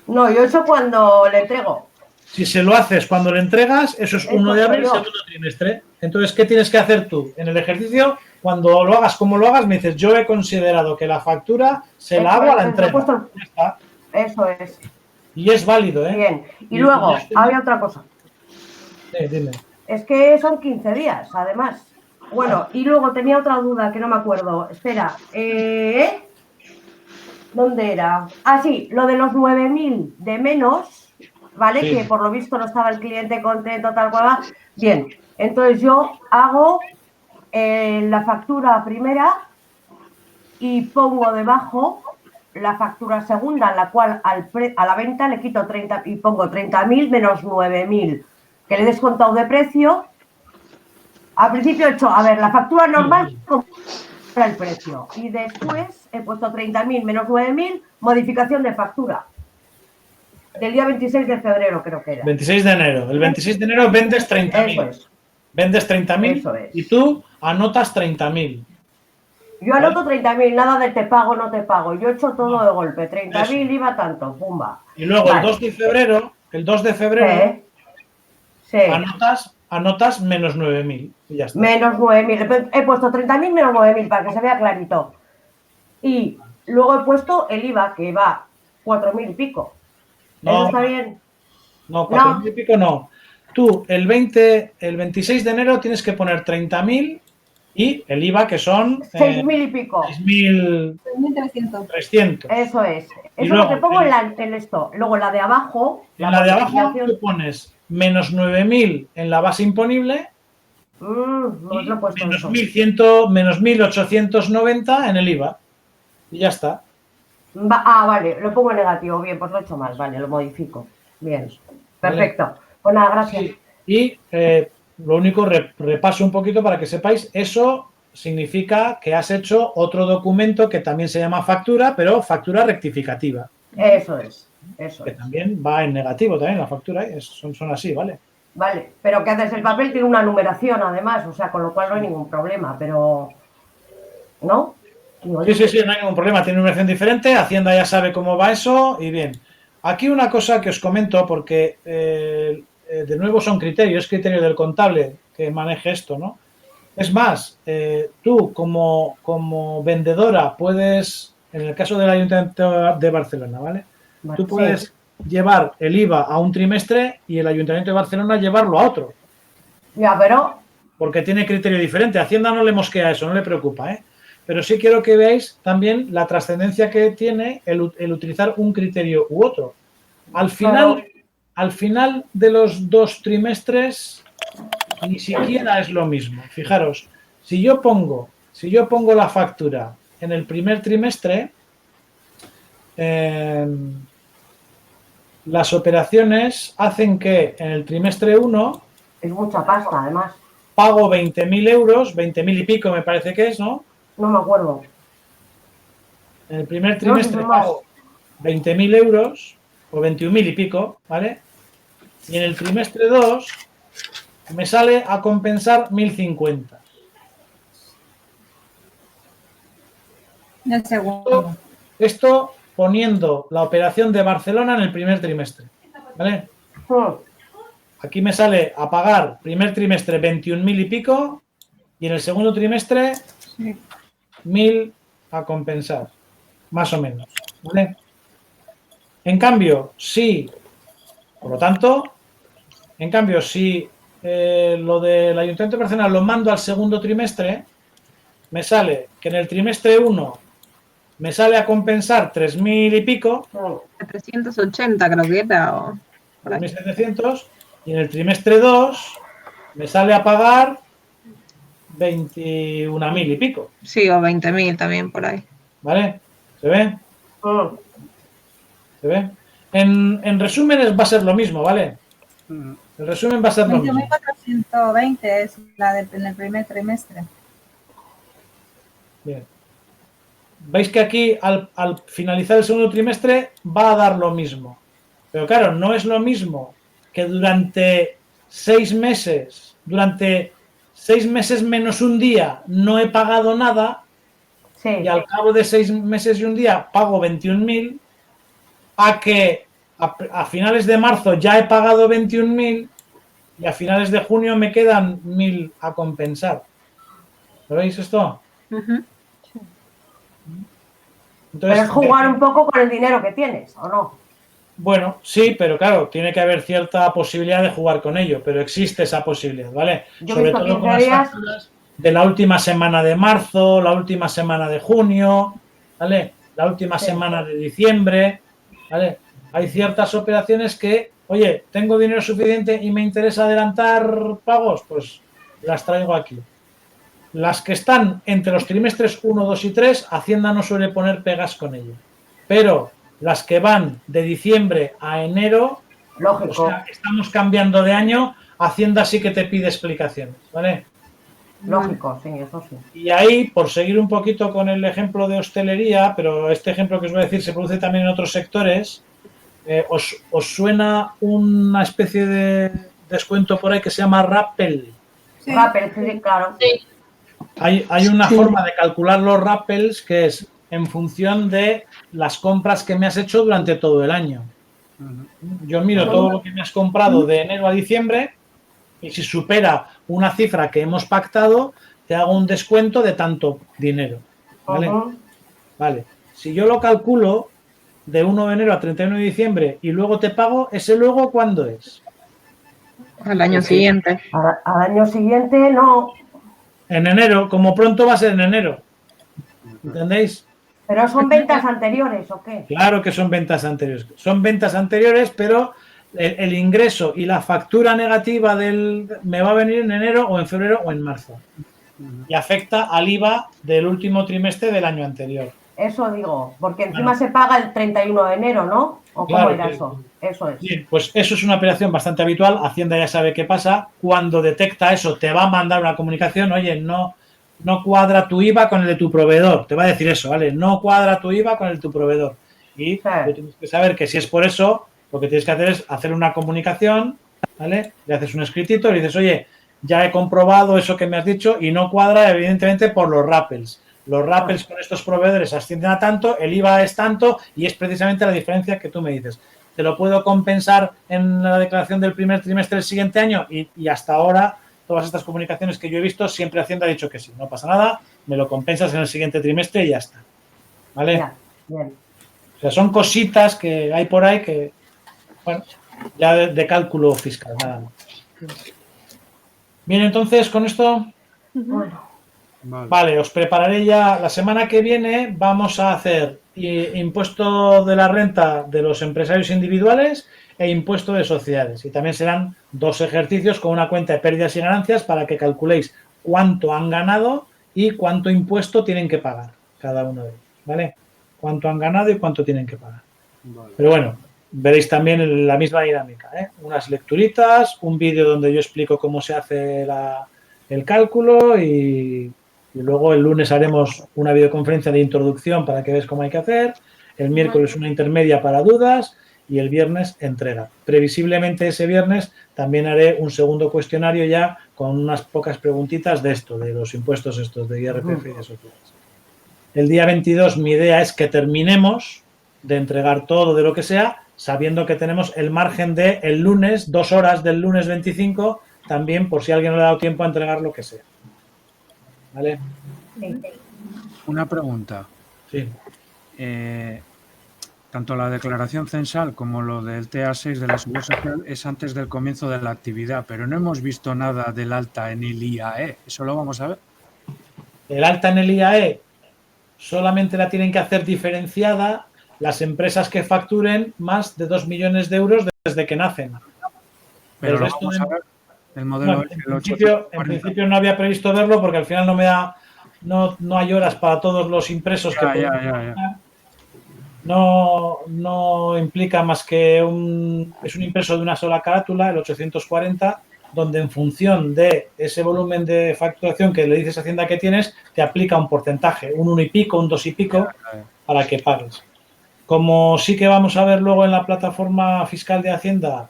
No, yo eso cuando le entrego. Si se lo haces cuando le entregas, eso es 1 de abril, segundo trimestre. Entonces, ¿qué tienes que hacer tú? En el ejercicio, cuando lo hagas como lo hagas, me dices, yo he considerado que la factura se la hago a la entrega. Ya está. Eso es. Y es válido, ¿eh? Bien. Y luego, había otra cosa. Dime. Es que son 15 días, además. Bueno, y luego tenía otra duda que no me acuerdo. Espera, ¿dónde era? Ah, sí, lo de los 9.000 de menos, ¿vale? Sí. Que por lo visto no estaba el cliente contento, tal cual. Bien, entonces yo hago la factura primera y pongo debajo la factura segunda, en la cual a la venta le quito 30 y pongo 30.000 menos 9.000, que le he descontado de precio. Al principio he hecho, a ver, la factura normal para el precio y después he puesto 30.000 menos 9.000, modificación de factura. Del día 26 de febrero creo que era. 26 de enero. El 26 de enero vendes 30.000. Eso es. Vendes 30.000 Eso es. y tú anotas 30.000. Yo anoto 30.000, nada de te pago, no te pago. Yo he hecho todo de golpe. 30.000 iba tanto, pumba. Y luego Vale. el 2 de febrero Sí. anotas menos 9.000 y ya está. Menos 9.000. He puesto 30.000 menos 9.000 para que se vea clarito. Y luego he puesto el IVA, que va 4.000 y pico. ¿Eso está bien? No, 4.000 y pico no. Tú el 26 de enero tienes que poner 30.000 y el IVA que son 6.000 y pico. 6.300. Eso es. Eso Y es luego, lo que pongo en esto. Luego la de abajo. En la de abajo modificación- tú pones menos 9.000 en la base imponible no lo he puesto menos eso. 1.100, menos 1.890 en el IVA. Y ya está. Vale, lo pongo en negativo. Bien, pues lo he hecho mal. Vale, lo modifico. Bien. Perfecto. Pues nada, gracias. Sí. Y lo único, repaso un poquito para que sepáis, eso significa que has hecho otro documento que también se llama factura, pero factura rectificativa. Eso es. Eso Que es. también va en negativo también la factura, son así, ¿vale? Vale, pero que haces el papel tiene una numeración además, o sea, con lo cual no hay ningún problema, pero... ¿No? Sí, no hay ningún problema, tiene una versión diferente, Hacienda ya sabe cómo va eso y bien. Aquí una cosa que os comento, porque de nuevo son criterios, es criterio del contable que maneje esto, ¿no? Es más, tú como vendedora puedes, en el caso del Ayuntamiento de Barcelona, ¿vale? Tú puedes llevar el IVA a un trimestre y el Ayuntamiento de Barcelona llevarlo a otro. Ya, pero porque tiene criterio diferente. A Hacienda no le mosquea eso, no le preocupa, ¿eh? Pero sí quiero que veáis también la trascendencia que tiene el utilizar un criterio u otro. Al final de los 2 trimestres ni siquiera es lo mismo. Fijaros, si yo pongo la factura en el primer trimestre, las operaciones hacen que en el trimestre 1 es mucha pasta, además. pago 20.000 euros, 20.000 y pico me parece que es, ¿no? No me acuerdo. En el primer trimestre pago 20.000 euros o 21.000 y pico, ¿vale? Y en el trimestre 2 me sale a compensar 1.050. El segundo. Esto poniendo la operación de Barcelona en el primer trimestre, ¿vale? Aquí me sale a pagar primer trimestre 21.000 y pico y en el segundo trimestre 1.000 a compensar, más o menos, ¿vale? En cambio, si, por lo tanto, si lo del ayuntamiento de Barcelona lo mando al segundo trimestre, me sale que en el trimestre 1 me sale a compensar 3.000 y pico. 380 creo que era. O 3.700. Y en el trimestre 2 me sale a pagar 21.000 y pico. Sí, o 20.000 también por ahí. ¿Vale? ¿Se ve? ¿Se ve? En resúmenes va a ser lo mismo, ¿vale? El resumen va a ser lo mismo. 21.420 es la en el primer trimestre. Bien. Veis que aquí al finalizar el segundo trimestre va a dar lo mismo. Pero claro, no es lo mismo que durante 6 meses menos un día no he pagado nada, sí, y al cabo de 6 meses y un día pago 21.000, a que a finales de marzo ya he pagado 21.000 y a finales de junio me quedan 1.000 a compensar. ¿Lo veis esto? Entonces, pero es jugar un poco con el dinero que tienes, ¿o no? Bueno, sí, pero claro, tiene que haber cierta posibilidad de jugar con ello, pero existe esa posibilidad, ¿vale? Sobre todo con las facturas de la última semana de marzo, la última semana de junio, ¿vale? La última semana de diciembre, ¿vale? Hay ciertas operaciones que, oye, tengo dinero suficiente y me interesa adelantar pagos, pues las traigo aquí. Las que están entre los trimestres 1, 2 y 3, Hacienda no suele poner pegas con ello. Pero las que van de diciembre a enero, lógico, o sea, estamos cambiando de año, Hacienda sí que te pide explicaciones, ¿vale? Lógico, sí, eso sí. Y ahí, por seguir un poquito con el ejemplo de hostelería, pero este ejemplo que os voy a decir se produce también en otros sectores, ¿os suena una especie de descuento por ahí que se llama Rappel? Sí. Rappel, sí, claro. Sí. Hay una forma de calcular los rappels que es en función de las compras que me has hecho durante todo el año. Yo miro todo lo que me has comprado de enero a diciembre y si supera una cifra que hemos pactado, te hago un descuento de tanto dinero. ¿Vale? Vale. Si yo lo calculo de 1 de enero a 31 de diciembre y luego te pago, ¿ese luego cuándo es? Al año siguiente. Al año siguiente no. En enero, como pronto va a ser en enero. ¿Entendéis? ¿Pero son ventas anteriores o qué? Claro que son ventas anteriores. Son ventas anteriores, pero el ingreso y la factura negativa me va a venir en enero o en febrero o en marzo. Y afecta al IVA del último trimestre del año anterior. Eso digo, porque encima se paga el 31 de enero, ¿no? ¿O cómo era eso? Eso es. Bien, pues eso es una operación bastante habitual. Hacienda ya sabe qué pasa. Cuando detecta eso, te va a mandar una comunicación. Oye, no cuadra tu IVA con el de tu proveedor. Te va a decir eso, ¿vale? No cuadra tu IVA con el de tu proveedor. Y tú tienes que saber que si es por eso, lo que tienes que hacer es hacer una comunicación, ¿vale? Le haces un escritito y le dices, oye, ya he comprobado eso que me has dicho y no cuadra, evidentemente, por los rappels. Los rappels con estos proveedores ascienden a tanto, el IVA es tanto y es precisamente la diferencia que tú me dices. ¿Te lo puedo compensar en la declaración del primer trimestre del siguiente año? Y hasta ahora, todas estas comunicaciones que yo he visto, siempre Hacienda ha dicho que sí. No pasa nada, me lo compensas en el siguiente trimestre y ya está. ¿Vale? Bien. O sea, son cositas que hay por ahí que, bueno, ya de cálculo fiscal, nada más. Bien, entonces, con esto, Bueno, vale, os prepararé ya. La semana que viene vamos a hacer impuesto de la renta de los empresarios individuales e impuesto de sociedades. Y también serán 2 ejercicios con una cuenta de pérdidas y ganancias para que calculéis cuánto han ganado y cuánto impuesto tienen que pagar cada uno de ellos, ¿vale? Cuánto han ganado y cuánto tienen que pagar. Vale. Pero bueno, veréis también la misma dinámica, ¿eh? Unas lecturitas, un vídeo donde yo explico cómo se hace el cálculo y luego el lunes haremos una videoconferencia de introducción para que veáis cómo hay que hacer, el miércoles una intermedia para dudas y el viernes entrega. Previsiblemente ese viernes también haré un segundo cuestionario ya con unas pocas preguntitas de esto, de los impuestos estos de IRPF y de sociedades. El día 22 mi idea es que terminemos de entregar todo de lo que sea, sabiendo que tenemos el margen de el lunes, 2 horas del lunes 25, también por si alguien no le ha dado tiempo a entregar lo que sea. ¿Vale? Una pregunta. Sí. Tanto la declaración censal como lo del TA6 de la Seguridad Social es antes del comienzo de la actividad, pero no hemos visto nada del alta en el IAE. ¿Eso lo vamos a ver? El alta en el IAE solamente la tienen que hacer diferenciada las empresas que facturen más de 2 millones de euros desde que nacen. Pero El lo resto vamos de- a ver. El modelo No, es en el principio 840. no había previsto verlo porque al final no me da, no hay horas para todos los impresos que podemos Ya. no implica más que es un impreso de una sola carátula, el 840, donde en función de ese volumen de facturación que le dices a Hacienda que tienes, te aplica un porcentaje, un 1 y pico, un 2 y pico, para que pagues. Como sí que vamos a ver luego en la plataforma fiscal de Hacienda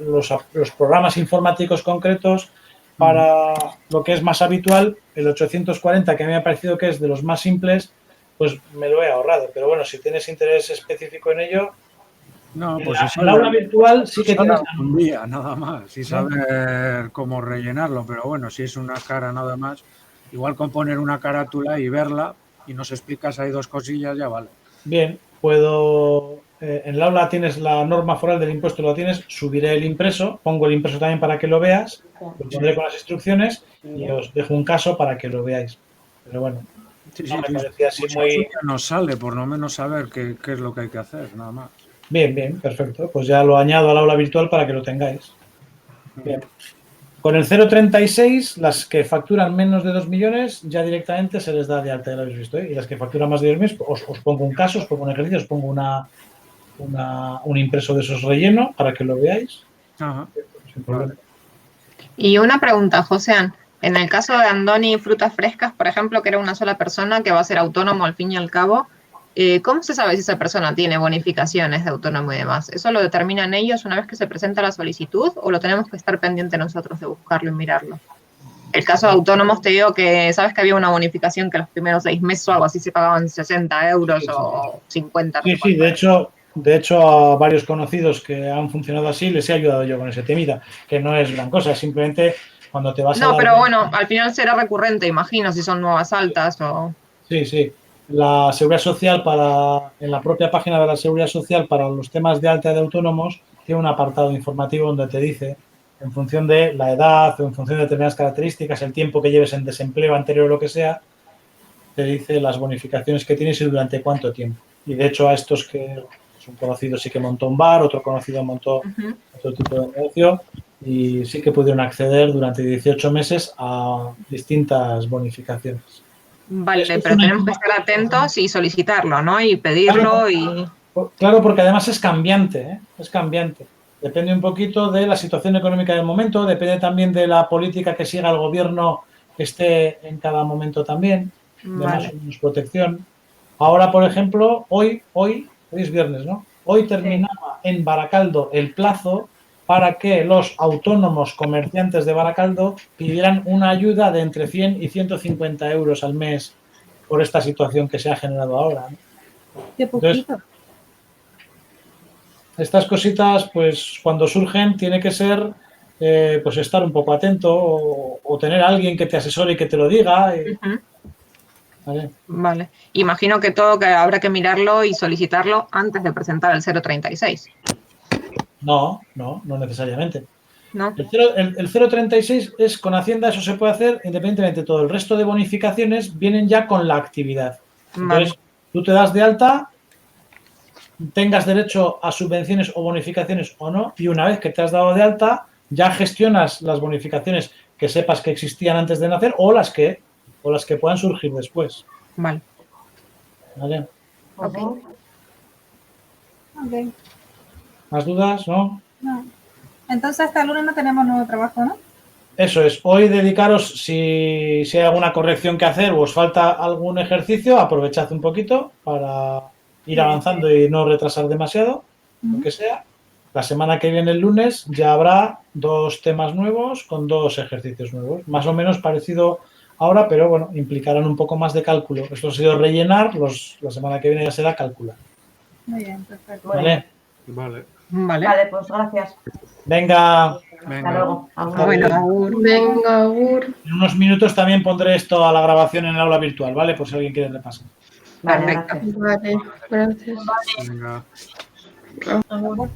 los programas informáticos concretos para lo que es más habitual, el 840, que a mí me ha parecido que es de los más simples, pues me lo he ahorrado. Pero bueno, si tienes interés específico en ello, No, pues en el aula virtual sí que tienes... un día nada más y saber cómo rellenarlo, pero bueno, si es una cara nada más, igual con poner una carátula y verla y nos explicas ahí 2 cosillas, ya vale. Bien, puedo... en el aula tienes la norma foral del impuesto, lo tienes, subiré el impreso, pongo el impreso también para que lo veas, lo pondré con las instrucciones y os dejo un caso para que lo veáis. Pero bueno, no me parecía así muy... Nos sale por lo menos saber qué es lo que hay que hacer, nada más. Bien, perfecto. Pues ya lo añado al aula virtual para que lo tengáis. Bien. Con el 0,36, las que facturan menos de 2 millones ya directamente se les da de alta, ya lo habéis visto, ¿eh? Y las que facturan más de 2 millones, os pongo un caso, os pongo un ejercicio, os pongo un impreso de esos relleno para que lo veáis. Ajá. Sin problema. Y una pregunta, Josean. En el caso de Andoni Frutas Frescas, por ejemplo, que era una sola persona que va a ser autónomo al fin y al cabo, ¿cómo se sabe si esa persona tiene bonificaciones de autónomo y demás? ¿Eso lo determinan ellos una vez que se presenta la solicitud o lo tenemos que estar pendiente nosotros de buscarlo y mirarlo? El caso de autónomos, te digo que sabes que había una bonificación que los primeros 6 meses o algo así se pagaban 60 euros o 50. Sí, de hecho a varios conocidos que han funcionado así les he ayudado yo con ese temita, que no es gran cosa, simplemente cuando te vas a... No, pero bueno, al final será recurrente, imagino, si son nuevas altas o... Sí. La Seguridad Social en la propia página de la Seguridad Social para los temas de alta de autónomos tiene un apartado informativo donde te dice, en función de la edad o en función de determinadas características, el tiempo que lleves en desempleo anterior o lo que sea, te dice las bonificaciones que tienes y durante cuánto tiempo. Y de hecho a estos que son conocidos sí que montó un bar, otro conocido montó otro tipo de negocio y sí que pudieron acceder durante 18 meses a distintas bonificaciones. Vale, pero tenemos que estar atentos y solicitarlo, ¿no? Y pedirlo Claro, porque además es cambiante, ¿eh? Es cambiante. Depende un poquito de la situación económica del momento, depende también de la política que siga el gobierno que esté en cada momento también, de más o menos protección. Ahora, por ejemplo, hoy es viernes, ¿no? Hoy terminaba en Baracaldo el plazo para que los autónomos comerciantes de Baracaldo pidieran una ayuda de entre 100 y 150 euros al mes por esta situación que se ha generado ahora, ¿no? Qué poquito. Entonces, estas cositas, pues cuando surgen, tiene que ser pues estar un poco atento o tener a alguien que te asesore y que te lo diga. Vale. Imagino que todo que habrá que mirarlo y solicitarlo antes de presentar el 036. No necesariamente. ¿no? El 0,36 es con Hacienda, eso se puede hacer independientemente. Todo el resto de bonificaciones vienen ya con la actividad. Entonces, tú te das de alta, tengas derecho a subvenciones o bonificaciones o no, y una vez que te has dado de alta, ya gestionas las bonificaciones que sepas que existían antes de nacer o las que puedan surgir después. Vale. ¿Vale? Ok. Ok. ¿Más dudas? ¿No? No. Entonces hasta el lunes no tenemos nuevo trabajo, ¿no? Eso es. Hoy dedicaros, si hay alguna corrección que hacer o os falta algún ejercicio, aprovechad un poquito para ir avanzando y no retrasar demasiado, lo que sea. La semana que viene, el lunes, ya habrá 2 temas nuevos con 2 ejercicios nuevos. Más o menos parecido ahora, pero bueno, implicarán un poco más de cálculo. Esto ha sido rellenar, la semana que viene ya será calcular. Muy bien, perfecto. ¿Vale? Vale. Vale, pues gracias. Venga. Hasta luego. Bueno, agur. Venga, agur. En unos minutos también pondré esto a la grabación en el aula virtual, ¿vale? Por si alguien quiere repasar. Vale, Perfecto. gracias. Vale, gracias. Venga. Agur.